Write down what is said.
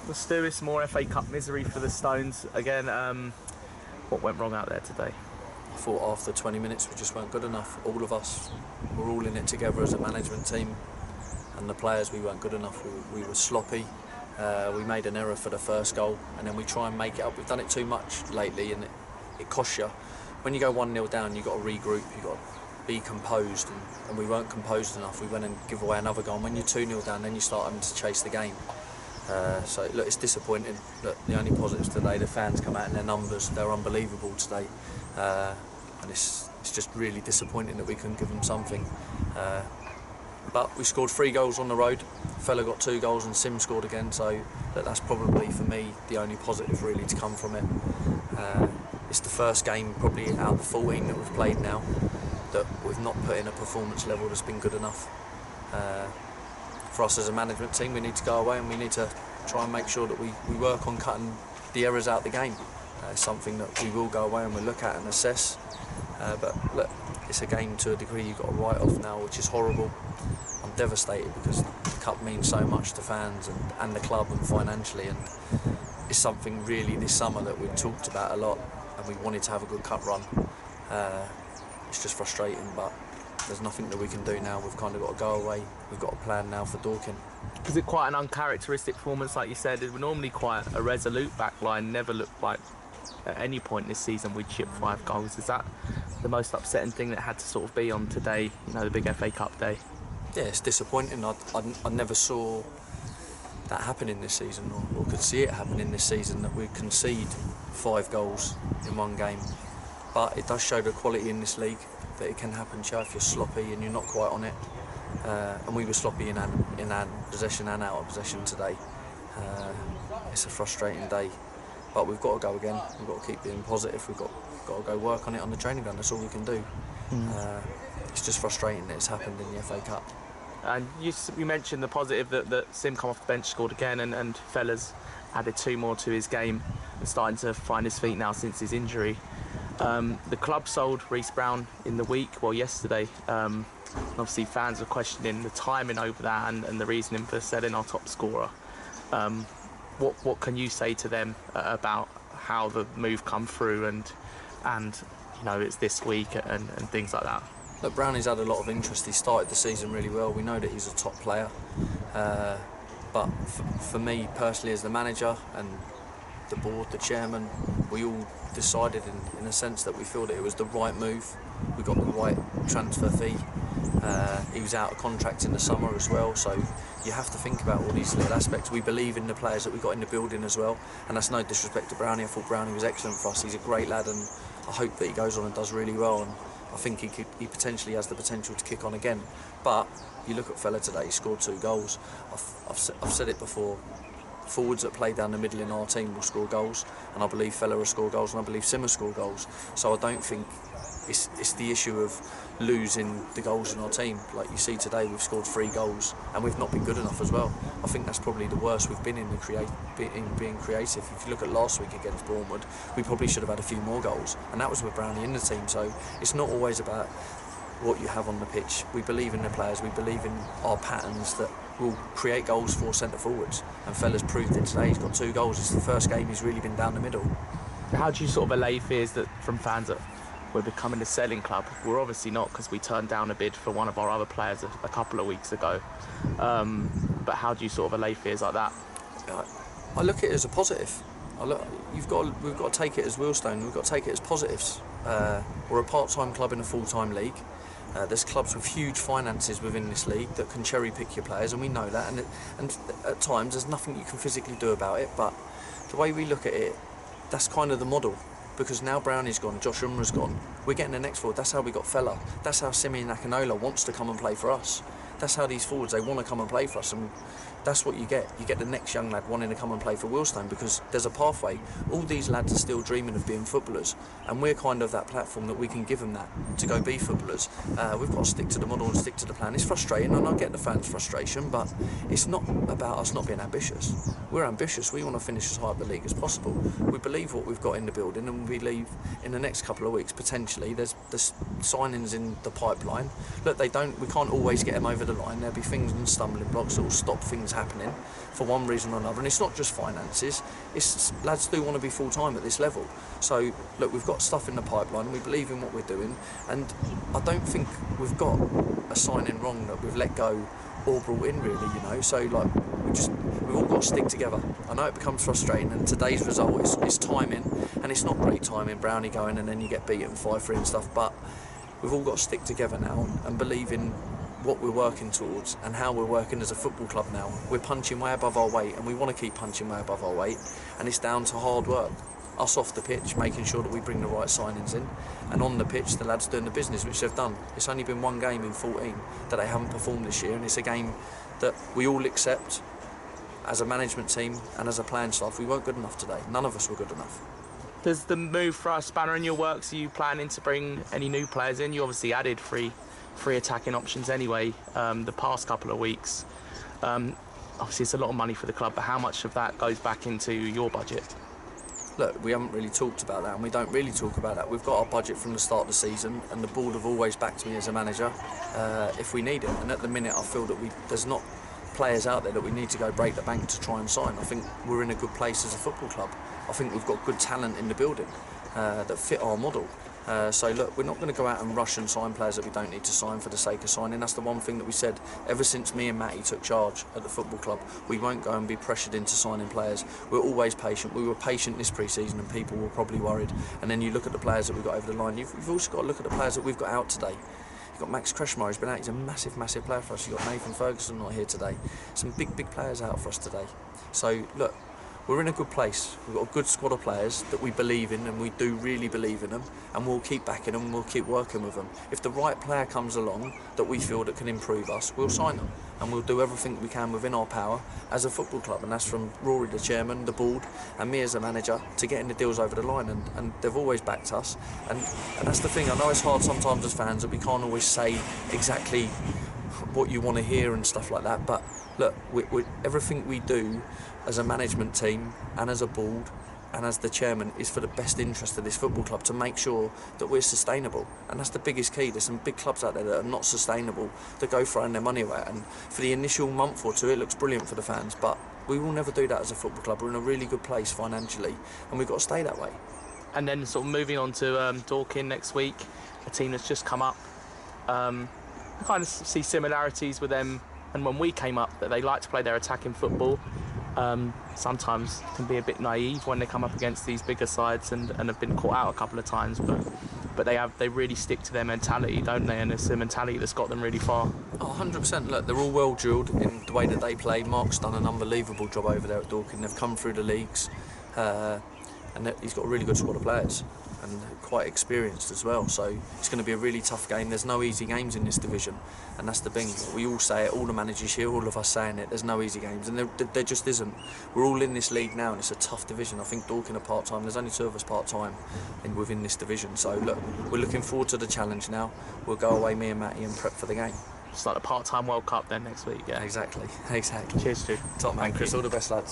Well, Stu, it's more FA Cup misery for the Stones. Again, what went wrong out there today? I thought after 20 minutes we just weren't good enough. All of us were all in it together as a management team, and the players, we weren't good enough. We were sloppy. We made an error for the first goal, and then we try and make it up. We've done it too much lately, and it costs you. When you go 1-0 down, you've got to regroup, you've got to be composed, and we weren't composed enough. We went and give away another goal, and when you're 2-0 down, then you start having to chase the game. So look, it's disappointing. Look, the only positives today, the fans come out in their numbers, they're unbelievable today, and it's just really disappointing that we couldn't give them something. But we scored 3 goals on the road. Fella got 2 goals and Sim scored again, so that's probably for me the only positive really to come from it. It's the first game probably out of the 14 that we've played now that we've not put in a performance level that's been good enough. For us as a management team, we need to go away and we need to try and make sure that we work on cutting the errors out of the game. It's something that we will go away and we'll look at and assess. But look, it's a game to a degree you've got to write off now, which is horrible. I'm devastated because the cup means so much to fans and the club and financially, and it's something really this summer that we've talked about a lot, and we wanted to have a good cup run. It's just frustrating, but there's nothing that we can do now. We've kind of got to go away. We've got a plan now for Dorking. Is it quite an uncharacteristic performance, like you said? We're normally quite a resolute back line, never looked like at any point this season we'd chip 5 goals. Is that the most upsetting thing that had to sort of be on today, you know, the big FA Cup day? Yeah, it's disappointing. I never saw that happening this season, or could see it happening this season, that we concede 5 goals in one game. But it does show the quality in this league, that it can happen, Joe, if you're sloppy and you're not quite on it. And we were sloppy in our possession and out of possession today. It's a frustrating day, but we've got to go again. We've got to keep being positive. We've got to go work on it on the training ground. That's all we can do. It's just frustrating that it's happened in the FA Cup. And you mentioned the positive that Sim come off the bench, scored again, and Fella's added 2 more to his game and starting to find his feet now since his injury. The club sold Reece Brown in the week, well yesterday. Obviously fans are questioning the timing over that and the reasoning for selling our top scorer. What can you say to them about how the move come through and you know it's this week and things like that? Look, Brownie's had a lot of interest. He started the season really well. We know that he's a top player, but for me personally as the manager and the board, the chairman, we all decided in a sense that we feel that it was the right move. We got the right transfer fee. He was out of contract in the summer as well, so you have to think about all these little aspects. We believe in the players that we got in the building as well, and that's no disrespect to Brownie. I thought Brownie was excellent for us. He's a great lad, and I hope that he goes on and does really well, and I think he potentially has the potential to kick on again. But you look at Fella today, he scored 2 goals. I've said it before, forwards that play down the middle in our team will score goals, and I believe Fella will score goals, and I believe Sim will score goals. So I don't think it's the issue of losing the goals in our team. Like you see today, we've scored 3 goals and we've not been good enough as well. I think that's probably the worst we've been in being creative. If you look at last week against Bournemouth, we probably should have had a few more goals, and that was with Brownie in the team. So it's not always about what you have on the pitch. We believe in the players, we believe in our patterns that will create goals for centre forwards, and Fella's proved it today. He's got 2 goals. It's the first game he's really been down the middle. How do you sort of allay fears that from fans that we're becoming a selling club? We're obviously not, because we turned down a bid for one of our other players a couple of weeks ago. But how do you sort of allay fears like that? I look at it as a positive. We've got to take it as Wealdstone. We've got to take it as positives. We're a part-time club in a full-time league. There's clubs with huge finances within this league that can cherry-pick your players, and we know that. And at times there's nothing you can physically do about it. But the way we look at it, that's kind of the model. Because now Brownie's gone, Josh Umrah's gone, we're getting the next forward. That's how we got Fella. That's how Simeon Akinola wants to come and play for us. That's how these forwards, they want to come and play for us, and that's what you get. You get the next young lad wanting to come and play for Wealdstone, because there's a pathway. All these lads are still dreaming of being footballers, and we're kind of that platform that we can give them that to go be footballers. We've got to stick to the model and stick to the plan. It's frustrating, and I get the fans' frustration, but it's not about us not being ambitious. we're ambitious. We want to finish as high up the league as possible. We believe what we've got in the building, and we believe in the next couple of weeks potentially there's signings in the pipeline. Look, we can't always get them over the line. There'll be things and stumbling blocks that will stop things happening for one reason or another. And it's not just finances. It's lads do want to be full time at this level. So look, we've got stuff in the pipeline. We believe in what we're doing, and I don't think we've got a signing wrong that we've let go or brought in, really, you know. So like we've all got to stick together. I know it becomes frustrating, and today's result is timing, and it's not great timing, Brownie going and then you get beaten 5-3 and stuff, but we've all got to stick together now and believe in what we're working towards and how we're working as a football club now. We're punching way above our weight, and we want to keep punching way above our weight, and it's down to hard work. Us off the pitch, making sure that we bring the right signings in, and on the pitch the lads doing the business, which they've done. It's only been one game in 14 that they haven't performed this year, and it's a game that we all accept as a management team and as a playing staff. We weren't good enough today. None of us were good enough. Does the move throw a spanner in your works? Are you planning to bring any new players in? You obviously added three attacking options anyway the past couple of weeks. Obviously it's a lot of money for the club, but how much of that goes back into your budget? Look, we haven't really talked about that, and we don't really talk about that. We've got our budget from the start of the season, and the board have always backed me as a manager if we need it. And at the minute, I feel that there's not players out there that we need to go break the bank to try and sign. I think we're in a good place as a football club. I think we've got good talent in the building that fit our model. So look, we're not going to go out and rush and sign players that we don't need to sign for the sake of signing. That's the one thing that we said ever since me and Matty took charge at the football club. We won't go and be pressured into signing players. We're always patient. We were patient this pre-season, and people were probably worried. And then you look at the players that we've got over the line. You've also got to look at the players that we've got out today. You've got Max Kreshmar, who's been out. He's a massive player for us. You've got Nathan Ferguson not here today. Some big players out for us today. So look, we're in a good place. We've got a good squad of players that we believe in, and we do really believe in them, and we'll keep backing them and we'll keep working with them. If the right player comes along that we feel that can improve us, we'll sign them, and we'll do everything we can within our power as a football club, and that's from Rory the chairman, the board, and me as a manager, to getting the deals over the line, and they've always backed us, and that's the thing. I know it's hard sometimes as fans that we can't always say exactly what you want to hear and stuff like that, but look, everything we do as a management team and as a board and as the chairman is for the best interest of this football club, to make sure that we're sustainable, and that's the biggest key. There's some big clubs out there that are not sustainable, that go throwing their money away, and for the initial month or two it looks brilliant for the fans, but we will never do that as a football club. We're in a really good place financially, and we've got to stay that way. And then sort of moving on to Dorking next week, a team that's just come up. I kind of see similarities with them and when we came up, that they like to play their attacking football. Sometimes can be a bit naive when they come up against these bigger sides and have been caught out a couple of times, but they really stick to their mentality, don't they? And it's a mentality that's got them really far. Oh, 100%. Look, they're all well drilled in the way that they play. Mark's done an unbelievable job over there at Dorking. They've come through the leagues, and he's got a really good squad of players, and quite experienced as well. So it's going to be a really tough game. There's no easy games in this division, and that's the thing. We all say it, all the managers here, all of us saying it, there's no easy games, and there just isn't. We're all in this league now, and it's a tough division. I think Dorking are part-time. There's only 2 of us part-time within this division. So look, we're looking forward to the challenge now. We'll go away, me and Matty, and prep for the game. It's like the part-time World Cup then next week, yeah. Exactly. Cheers, Stu. Top man, Chris. All the best, lads.